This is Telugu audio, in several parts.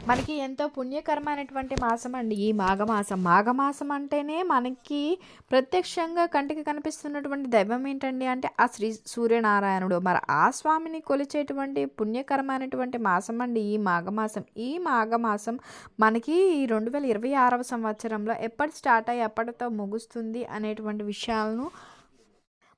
మనకి ఎంతో పుణ్యకరమైనటువంటి మాసం అండి ఈ మాఘమాసం. మాఘమాసం అంటేనే మనకి ప్రత్యక్షంగా కంటికి కనిపిస్తున్నటువంటి దైవం ఏంటండి అంటే ఆ శ్రీ సూర్యనారాయణుడు. మరి ఆ స్వామిని కొలిచేటువంటి పుణ్యకరమైనటువంటి మాసం అండి ఈ మాఘమాసం. ఈ మాఘమాసం మనకి ఈ 2026వ సంవత్సరంలో ఎప్పటి స్టార్ట్ అయ్యి ఎప్పటితో ముగుస్తుంది అనేటువంటి విషయాలను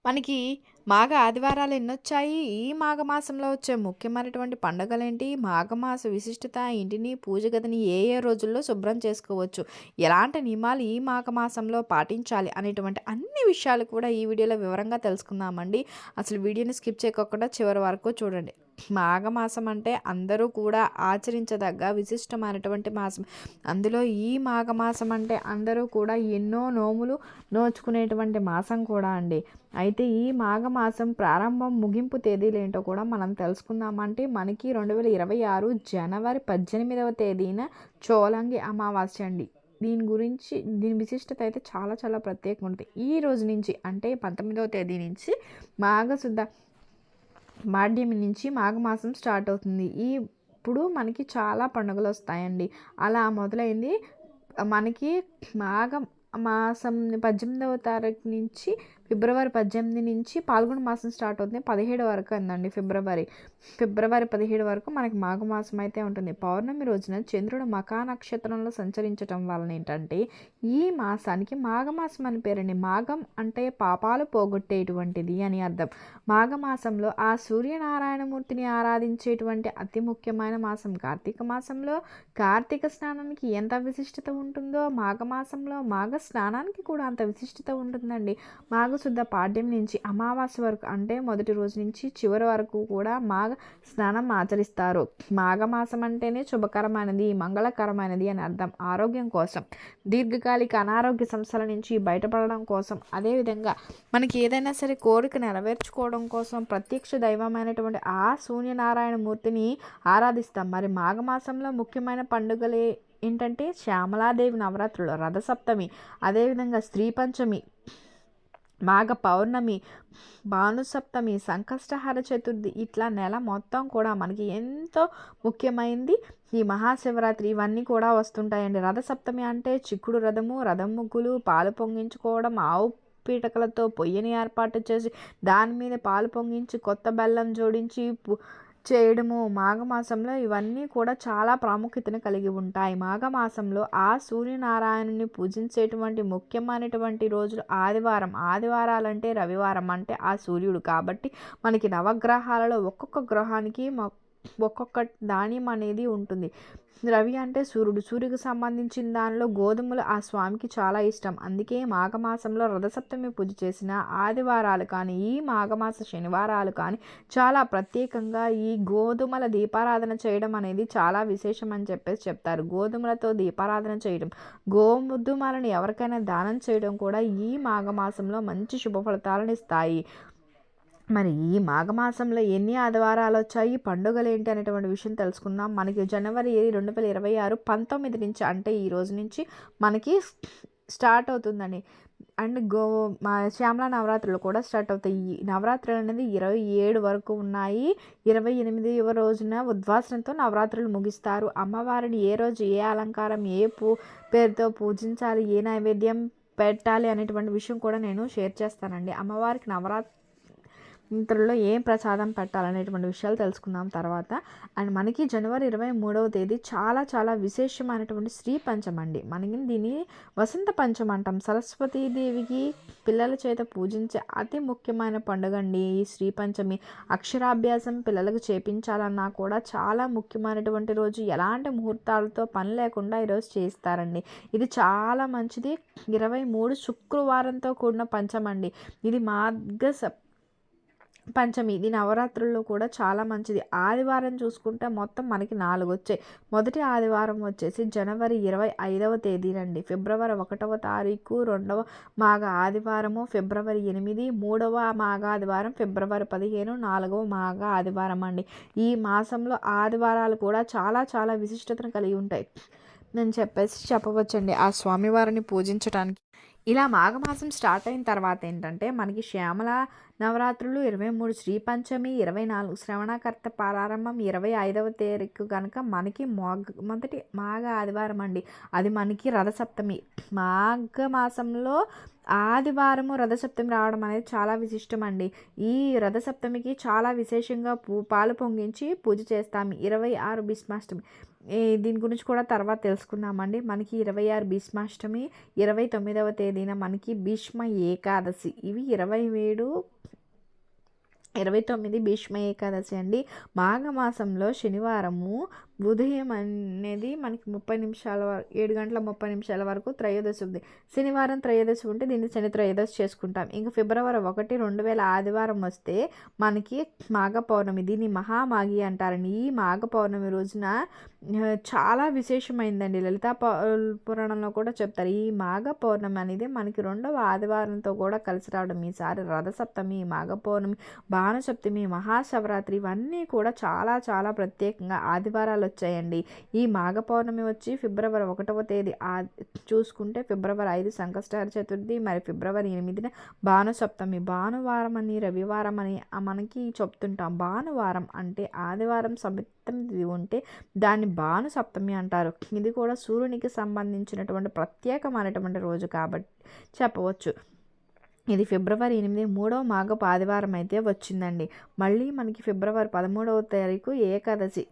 మనకి మాఘ ఆదివారాలు ఎన్నొచ్చాయి, ఈ మాఘమాసంలో వచ్చే ముఖ్యమైనటువంటి పండుగలేంటి, మాఘమాస విశిష్టత, ఇంటిని పూజ గదిని ఏ ఏ రోజుల్లో శుభ్రం చేసుకోవచ్చు, ఎలాంటి నియమాలు ఈ మాఘమాసంలో పాటించాలి అనేటువంటి అన్ని విషయాలు కూడా ఈ వీడియోలో వివరంగా తెలుసుకుందామండి. అసలు వీడియోని స్కిప్ చేయకుండా చివరి వరకు చూడండి. మాఘమాసం అంటే అందరూ కూడా ఆచరించదగ్గ విశిష్టమైనటువంటి మాసం. అందులో ఈ మాఘమాసం అంటే అందరూ కూడా ఎన్నో నోములు నోచుకునేటువంటి మాసం కూడా అండి. అయితే ఈ మాఘమాసం ప్రారంభం ముగింపు తేదీలు ఏంటో కూడా మనం తెలుసుకుందామంటే మనకి 2026 జనవరి 18వ తేదీన చోలంగి అమావాస్య అండి. దీని విశిష్టత అయితే చాలా చాలా ప్రత్యేకంగా ఉంటుంది. ఈ రోజు నుంచి అంటే 19వ తేదీ నుంచి మాఘశుద్ధ మాధ్యమి నుంచి మాఘమాసం స్టార్ట్ అవుతుంది. ఇప్పుడు మనకి చాలా పండుగలు వస్తాయండి. అలా మొదలైంది మనకి మాఘ మాసం 18వ తారీఖు నుంచి ఫిబ్రవరి 18 నుంచి పాల్గొన మాసం స్టార్ట్ అవుతుంది. 17 వరకు అందండి. ఫిబ్రవరి 17 వరకు మనకి మాఘమాసం అయితే ఉంటుంది. పౌర్ణమి రోజున చంద్రుడు మకా నక్షత్రంలో సంచరించటం వలన ఏంటంటే ఈ మాసానికి మాఘమాసం అని పేరండి. మాఘం అంటే పాపాలు పోగొట్టేటువంటిది అని అర్థం. మాఘమాసంలో ఆ సూర్యనారాయణమూర్తిని ఆరాధించేటువంటి అతి ముఖ్యమైన మాసం కార్తీక మాసంలో. కార్తీక స్నానానికి ఎంత విశిష్టత ఉంటుందో మాఘమాసంలో మాఘ స్నానానికి కూడా అంత విశిష్టత ఉంటుందండి. మాఘశుద్ధ పాడ్యం నుంచి అమావాస్య వరకు అంటే మొదటి రోజు నుంచి చివరి వరకు కూడా మాఘ స్నానం ఆచరిస్తారు. మాఘమాసం అంటేనే శుభకరమైనది, మంగళకరమైనది అని అర్థం. ఆరోగ్యం కోసం, దీర్ఘకాలిక అనారోగ్య సమస్యల నుంచి బయటపడడం కోసం, అదేవిధంగా మనకి ఏదైనా సరే కోరిక నెరవేర్చుకోవడం కోసం ప్రత్యక్ష దైవమైనటువంటి ఆ సూర్యనారాయణ మూర్తిని ఆరాధిస్తాం. మరి మాఘమాసంలో ముఖ్యమైన పండుగలే ఏంటంటే శ్యామలాదేవి నవరాత్రులు, రథసప్తమి, అదేవిధంగా శ్రీ పంచమి, మాఘ పౌర్ణమి, భానుసప్తమి, సంకష్టహర చతుర్థి, ఇట్లా నెల మొత్తం కూడా మనకి ఎంతో ముఖ్యమైనది ఈ మహాశివరాత్రి. ఇవన్నీ కూడా వస్తుంటాయండి. రథసప్తమి అంటే చిక్కుడు రథము, రథం ముగ్గులు, పాలు పొంగించుకోవడం, ఆవు పీటకలతో పొయ్యిని ఏర్పాటు చేసి దాని మీద పాలు పొంగించి కొత్త బెల్లం జోడించి చేయడము. మాఘమాసంలో ఇవన్నీ కూడా చాలా ప్రాముఖ్యతను కలిగి ఉంటాయి. మాఘమాసంలో ఆ సూర్యనారాయణుని పూజించేటువంటి ముఖ్యమైనటువంటి రోజులు ఆదివారాలంటే రవివారం అంటే ఆ సూర్యుడు కాబట్టి మనకి నవగ్రహాలలో ఒక్కొక్క గ్రహానికి ఒక్కొక్క ధాన్యం అనేది ఉంటుంది. రవి అంటే సూర్యుడు, సూర్యుడికి సంబంధించిన దానిలో గోధుమలు ఆ స్వామికి చాలా ఇష్టం. అందుకే మాఘమాసంలో రథసప్తమి పూజ చేసిన ఆదివారాలు కానీ ఈ మాఘమాస శనివారాలు కానీ చాలా ప్రత్యేకంగా ఈ గోధుమల దీపారాధన చేయడం అనేది చాలా విశేషం అని చెప్తారు. గోధుమలతో దీపారాధన చేయడం, గోధుమలను ఎవరికైనా దానం చేయడం కూడా ఈ మాఘమాసంలో మంచి శుభ ఫలితాలను ఇస్తాయి. మరి ఈ మాఘమాసంలో ఎన్ని ఆదివారాలు వచ్చాయి, పండుగలు ఏంటి అనేటువంటి విషయం తెలుసుకుందాం. మనకి జనవరి 2026 19 నుంచి అంటే ఈ రోజు నుంచి మనకి స్టార్ట్ అవుతుందండి. అండ్ మా శ్యామల నవరాత్రులు కూడా స్టార్ట్ అవుతాయి. ఈ నవరాత్రులు అనేది 27 వరకు ఉన్నాయి. 28వ రోజున ఉద్వాసనతో నవరాత్రులు ముగిస్తారు. అమ్మవారిని ఏ రోజు ఏ అలంకారం ఏ పేరుతో పూజించాలి, ఏ నైవేద్యం పెట్టాలి అనేటువంటి విషయం కూడా నేను షేర్ చేస్తానండి. అమ్మవారికి నవరాత్రుల్లో ఏం ప్రసాదం పెట్టాలనేటువంటి విషయాలు తెలుసుకుందాం తర్వాత. అండ్ మనకి జనవరి 23వ తేదీ చాలా చాలా విశేషమైనటువంటి శ్రీ పంచం అండి. మనకి దీన్ని వసంత పంచం అంటాం. సరస్వతీదేవికి పిల్లల చేత పూజించే అతి ముఖ్యమైన పండుగ అండి ఈ శ్రీ పంచమి. అక్షరాభ్యాసం పిల్లలకు చేపించాలన్నా కూడా చాలా ముఖ్యమైనటువంటి రోజు. ఎలాంటి ముహూర్తాలతో పని లేకుండా ఈరోజు చేస్తారండి. ఇది చాలా మంచిది. 23 శుక్రవారంతో కూడిన పంచం అండి. ఇది మాఘ పంచమి. ఇది నవరాత్రుల్లో కూడా చాలా మంచిది. ఆదివారం చూసుకుంటే మొత్తం మనకి 4 వచ్చాయి. మొదటి ఆదివారం వచ్చేసి జనవరి 25వ తేదీనండి. ఫిబ్రవరి 1వ తారీఖు 2వ మాఘ ఆదివారము ఫిబ్రవరి 8, 3వ మాఘ ఆదివారం ఫిబ్రవరి 15, 4వ మాఘ ఆదివారం అండి. ఈ మాసంలో ఆదివారాలు కూడా చాలా చాలా విశిష్టతను కలిగి ఉంటాయి నేను చెప్పవచ్చండి ఆ స్వామివారిని పూజించడానికి. ఇలా మాఘమాసం స్టార్ట్ అయిన తర్వాత ఏంటంటే మనకి శ్యామల నవరాత్రులు 23 శ్రీ పంచమి, 24 శ్రవణకర్త ప్రారంభం, 25వ తారీఖు కనుక మనకి మొదటి మాఘ ఆదివారం అండి. అది మనకి రథసప్తమి. మాఘ మాసంలో ఆదివారము రథసప్తమి రావడం అనేది చాలా విశిష్టం అండి. ఈ రథసప్తమికి చాలా విశేషంగా పాలు పొంగించి పూజ చేస్తాము. 26 భీష్మాష్టమి, దీని గురించి కూడా తర్వాత తెలుసుకుందామండి. మనకి 26 భీష్మాష్టమి, 29వ తేదీన మనకి భీష్మ ఏకాదశి. ఇవి 29 భీష్మ ఏకాదశి అండి. మాఘమాసంలో శనివారము ఉదయం అనేది మనకి 7 గంటల 30 నిమిషాల వరకు త్రయోదశి ఉంది. శనివారం త్రయోదశి ఉంటే దీన్ని శని త్రయోదశి చేసుకుంటాం. ఇంకా ఫిబ్రవరి 1, 2000 ఆదివారం వస్తే మనకి మాఘ పౌర్ణమి. దీన్ని మహామాఘి అంటారండి. ఈ మాఘ పౌర్ణమి రోజున చాలా విశేషమైందండి. లలితా పురాణంలో కూడా చెప్తారు. ఈ మాఘ పౌర్ణమి అనేది మనకి 2వ ఆదివారంతో కూడా కలిసి రావడం. ఈసారి రథసప్తమి, మాఘ పౌర్ణమి, భానుసప్తమి, మహాశివరాత్రి ఇవన్నీ కూడా చాలా చాలా ప్రత్యేకంగా ఆదివారాలు వచ్చాయండి. ఈ మాఘ పౌర్ణమి వచ్చి ఫిబ్రవరి 1వ తేదీ చూసుకుంటే ఫిబ్రవరి 5 సంకష్టహర చతుర్థి, మరి ఫిబ్రవరి 8న భానుసప్తమి. భానువారం అని రవివారం అని మనకి చెప్తుంటాం. భానువారం అంటే ఆదివారం సప్తమి ఉంటే దాన్ని భాను సప్తమి అంటారు. ఇది కూడా సూర్యునికి సంబంధించినటువంటి ప్రత్యేకమైనటువంటి రోజు కాబట్టి చెప్పవచ్చు. ఇది ఫిబ్రవరి 8 3వ మాఘపు ఆదివారం అయితే వచ్చిందండి. మళ్ళీ మనకి ఫిబ్రవరి 13వ తారీఖు ఏకాదశి.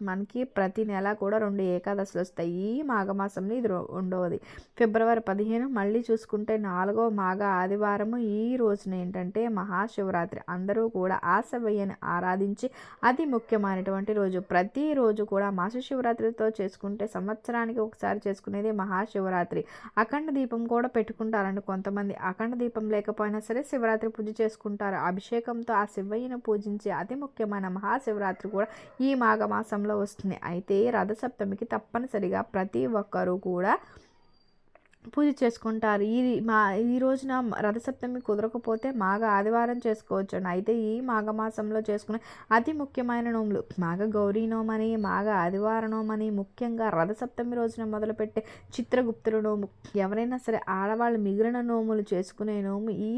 మనకి ప్రతి నెల కూడా 2 ఏకాదశులు వస్తాయి. ఈ మాఘమాసంలో ఇది రెండవది. ఫిబ్రవరి 15 మళ్ళీ చూసుకుంటే 4వ మాఘ ఆదివారము. ఈ రోజున ఏంటంటే మహాశివరాత్రి. అందరూ కూడా ఆ శివయ్యని ఆరాధించి అతి ముఖ్యమైనటువంటి రోజు. ప్రతిరోజు కూడా మాస శివరాత్రితో చేసుకుంటే సంవత్సరానికి ఒకసారి చేసుకునేది మహాశివరాత్రి. అఖండ దీపం కూడా పెట్టుకుంటారండి కొంతమంది. అఖండ దీపం లేకపోయినా సరే శివరాత్రి పూజ చేసుకుంటారు. అభిషేకంతో ఆ శివయ్యను పూజించే అతి ముఖ్యమైన మహాశివరాత్రి కూడా ఈ మాఘమాసంలో వస్తుంది. అయితే రథసప్తమికి తప్పనిసరిగా ప్రతి ఒక్కరూ కూడా పూజ చేసుకుంటారు. ఈ రోజున రథసప్తమి కుదరకపోతే మాఘ ఆదివారం చేసుకోవచ్చండి. అయితే ఈ మాఘమాసంలో చేసుకునే అతి ముఖ్యమైన నోములు మాఘ గౌరీ నోమని, మాఘ ఆదివార నోమని, ముఖ్యంగా రథసప్తమి రోజున మొదలుపెట్టే చిత్రగుప్తుల నోము. ఎవరైనా సరే ఆడవాళ్ళు మిగిలిన నోములు చేసుకునే నోము ఈ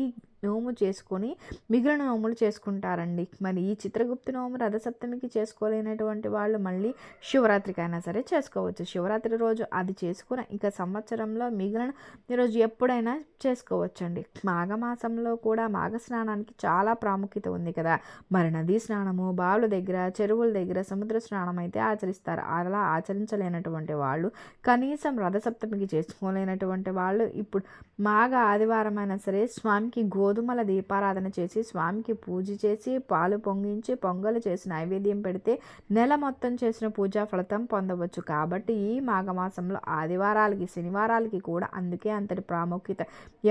నోము చేసుకొని మిగిలిన నోములు చేసుకుంటారండి. మరి ఈ చిత్రగుప్త నోము రథసప్తమికి చేసుకోలేనటువంటి వాళ్ళు మళ్ళీ శివరాత్రికైనా సరే చేసుకోవచ్చు. శివరాత్రి రోజు అది చేసుకుని ఇక సంవత్సరంలో మిగిలిన ఈరోజు ఎప్పుడైనా చేసుకోవచ్చండి. మాఘమాసంలో కూడా మాఘ స్నానానికి చాలా ప్రాముఖ్యత ఉంది కదా. మరి నదీ స్నానము, బావుల దగ్గర, చెరువుల దగ్గర సముద్ర స్నానం అయితే ఆచరిస్తారు. అలా ఆచరించలేనటువంటి వాళ్ళు, కనీసం రథసప్తమికి చేసుకోలేనటువంటి వాళ్ళు ఇప్పుడు మాఘ ఆదివారం అయినా సరే స్వామికి గోధుమల దీపారాధన చేసి స్వామికి పూజ చేసి పాలు పొంగించి పొంగలు చేసి నైవేద్యం పెడితే నెల మొత్తం చేసిన పూజా ఫలితం పొందవచ్చు. కాబట్టి ఈ మాఘమాసంలో ఆదివారాలకి శనివారాలకి కూడా అందుకే అంతటి ప్రాముఖ్యత.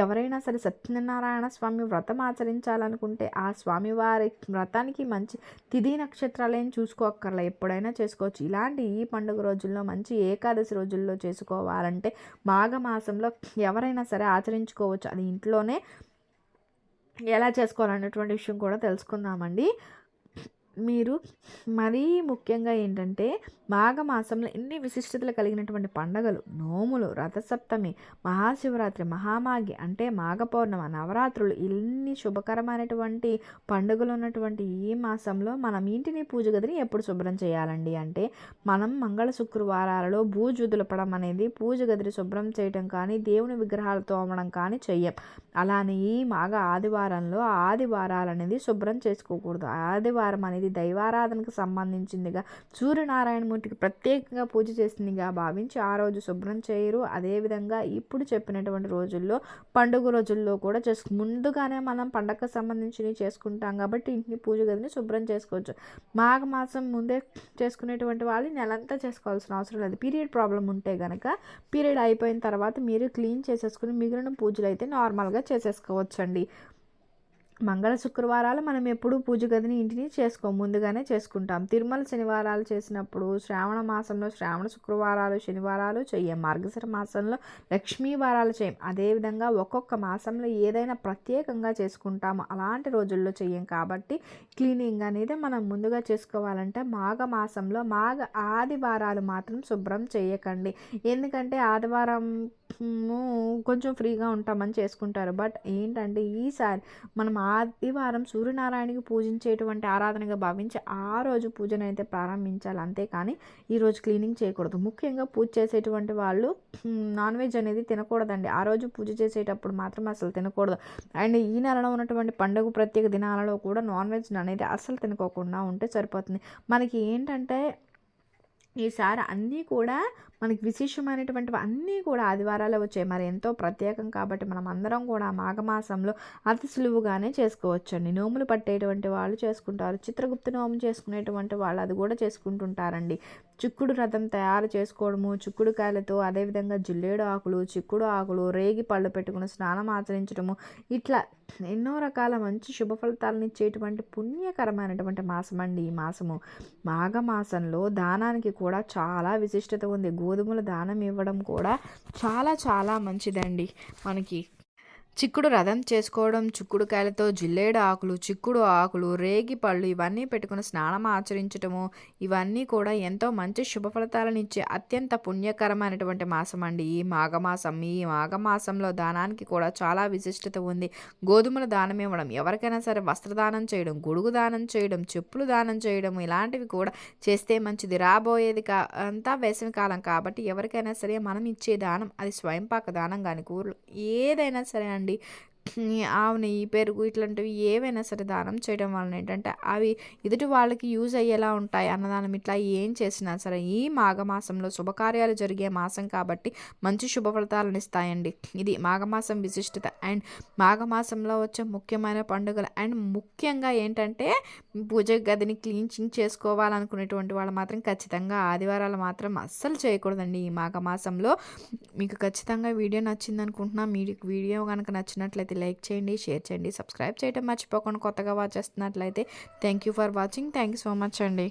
ఎవరైనా సరే సత్యనారాయణ స్వామి వ్రతం ఆచరించాలనుకుంటే ఆ స్వామివారి వ్రతానికి మంచి తిథి నక్షత్రాలేం చూసుకోక్కర్లే, ఎప్పుడైనా చేసుకోవచ్చు. ఇలాంటి ఈ పండుగ రోజుల్లో మంచి ఏకాదశి రోజుల్లో చేసుకోవాలంటే మాఘమాసంలో ఎవరైనా సరే ఆచరించుకోవచ్చు. అది ఇంట్లోనే ఎలా చేసుకోవాలనేటువంటి విషయం కూడా తెలుసుకుందామండి. మీరు మరీ ముఖ్యంగా ఏంటంటే మాఘమాసంలో ఎన్ని విశిష్టతలు కలిగినటువంటి పండుగలు, నోములు, రథసప్తమి, మహాశివరాత్రి, మహామాఘి అంటే మాఘ పౌర్ణమ, నవరాత్రులు, ఇన్ని శుభకరమైనటువంటి పండుగలు ఉన్నటువంటి ఈ మాసంలో మనం ఇంటిని పూజ గదిని ఎప్పుడు శుభ్రం చేయాలండి అంటే మనం మంగళ శుక్రవారాలలో బూజు దులపడం అనేది పూజ గదిని శుభ్రం చేయడం కానీ దేవుని విగ్రహాలు తోమడం కానీ చెయ్యం. అలానే ఈ మాఘ ఆదివారంలో ఆదివారాలు అనేది శుభ్రం చేసుకోకూడదు. ఆదివారం అనేది దైవారాధనకు సంబంధించిందిగా సూర్యనారాయణమూర్తికి ప్రత్యేకంగా పూజ చేసిందిగా భావించి ఆ రోజు శుభ్రం చేయరు. అదేవిధంగా ఇప్పుడు చెప్పినటువంటి రోజుల్లో పండుగ రోజుల్లో కూడా ముందుగానే మనం పండగకు సంబంధించినవి చేసుకుంటాం కాబట్టి ఇంటిని పూజ గదిని శుభ్రం చేసుకోవచ్చు. మాఘమాసం ముందే చేసుకునేటువంటి వాళ్ళు నెలంతా చేసుకోవాల్సిన అవసరం లేదు. పీరియడ్ ప్రాబ్లం ఉంటే కనుక పీరియడ్ అయిపోయిన తర్వాత మీరు క్లీన్ చేసేసుకుని మిగిలిన పూజలు అయితే నార్మల్గా చేసేసుకోవచ్చండి. మంగళ శుక్రవారాలు మనం ఎప్పుడు పూజ గదిని ఇంటిని ముందుగానే చేసుకుంటాం. తిరుమల శనివారాలు చేసినప్పుడు శ్రావణ మాసంలో శ్రావణ శుక్రవారాలు శనివారాలు చెయ్యం. మార్గశిర మాసంలో లక్ష్మీ వారాలు చేయం. అదేవిధంగా ఒక్కొక్క మాసంలో ఏదైనా ప్రత్యేకంగా చేసుకుంటాము, అలాంటి రోజుల్లో చెయ్యం. కాబట్టి క్లీనింగ్ అనేది మనం ముందుగా చేసుకోవాలంటే మాఘ మాసంలో మాఘ ఆదివారాలు మాత్రం శుభ్రం చేయకండి. ఎందుకంటే ఆదివారం కొంచెం ఫ్రీగా ఉంటామని చేసుకుంటారు. బట్ ఏంటంటే ఈసారి మనం ఆదివారం సూర్యనారాయణకి పూజించేటువంటి ఆరాధనగా భావించి ఆ రోజు పూజనైతే ప్రారంభించాలి. అంతేకాని ఈరోజు క్లీనింగ్ చేయకూడదు. ముఖ్యంగా పూజ చేసేటువంటి వాళ్ళు నాన్ వెజ్ అనేది తినకూడదండి. ఆ రోజు పూజ చేసేటప్పుడు మాత్రం అసలు తినకూడదు. అండ్ ఈ నెలలో ఉన్నటువంటి పండుగ ప్రత్యేక దినాలలో కూడా నాన్ వెజ్ అనేది అస్సలు తినుకోకుండా ఉంటే సరిపోతుంది. మనకి ఏంటంటే ఈసారి అన్నీ కూడా మనకి విశేషమైనటువంటివి అన్నీ కూడా ఆదివారాలే వచ్చాయి. మరి ఎంతో ప్రత్యేకం కాబట్టి మనం అందరం కూడా మాఘమాసంలో అతి సులువుగానే చేసుకోవచ్చండి. నోములు పట్టేటువంటి వాళ్ళు చేసుకుంటారు. చిత్రగుప్త నోము చేసుకునేటువంటి వాళ్ళు అది కూడా చేసుకుంటుంటారండి. చిక్కుడు రథం తయారు చేసుకోవడము, చిక్కుడుకాయలతో అదేవిధంగా జిల్లేడు ఆకులు, చిక్కుడు ఆకులు, రేగి పళ్ళు పెట్టుకుని స్నానం ఆచరించడము, ఇట్లా ఎన్నో రకాల మంచి శుభ ఫలితాలను ఇచ్చేటువంటి పుణ్యకరమైనటువంటి మాసం అండి ఈ మాసము. మాఘమాసంలో దానానికి కూడా చాలా విశిష్టత ఉంది. గోధుమల దానం ఇవ్వడం కూడా చాలా చాలా మంచిదండి. మనకి చిక్కుడు రథం చేసుకోవడం, చిక్కుడుకాయలతో జిల్లేడు ఆకులు, చిక్కుడు ఆకులు, రేగి పళ్ళు ఇవన్నీ పెట్టుకుని స్నానం ఆచరించటము, ఇవన్నీ కూడా ఎంతో మంచి శుభ ఫలితాలను ఇచ్చే అత్యంత పుణ్యకరమైనటువంటి మాసం అండి ఈ మాఘమాసం. ఈ మాఘమాసంలో దానానికి కూడా చాలా విశిష్టత ఉంది. గోధుమల దానం ఇవ్వడం, ఎవరికైనా సరే వస్త్రదానం చేయడం, గొడుగు దానం చేయడం, చెప్పులు దానం చేయడం, ఇలాంటివి కూడా చేస్తే మంచిది. రాబోయేది అంతా వేసవి కాలం కాబట్టి ఎవరికైనా సరే మనం ఇచ్చే దానం అది స్వయంపాక దానం కానీ కూరలు ఏదైనా సరే అండి, ఆవు నెయ్యి, పెరుగు ఇట్లాంటివి ఏవైనా సరే దానం చేయడం వలన ఏంటంటే అవి ఎదుటి వాళ్ళకి యూజ్ అయ్యేలా ఉంటాయి. అన్నదానం ఇట్లా ఏం చేసినా సరే ఈ మాఘమాసంలో శుభకార్యాలు జరిగే మాసం కాబట్టి మంచి శుభ ఫలితాలను ఇస్తాయండి. ఇది మాఘమాసం విశిష్టత. అండ్ మాఘమాసంలో వచ్చే ముఖ్యమైన పండుగలు అండ్ ముఖ్యంగా ఏంటంటే పూజ గదిని క్లీనింగ్ చేసుకోవాలనుకునేటువంటి వాళ్ళు మాత్రం ఖచ్చితంగా ఆదివారాలు మాత్రం అస్సలు చేయకూడదండి ఈ మాఘమాసంలో. మీకు ఖచ్చితంగా వీడియో నచ్చింది అనుకుంటున్నా. మీకు వీడియో కనుక నచ్చినట్లయితే లైక్ చేయండి, షేర్ చేయండి, సబ్స్క్రైబ్ చేయడం మర్చిపోకుండా కొత్తగా వాచ్ చేస్తున్నట్లయితే thank you for watching. Thank you so much అండి.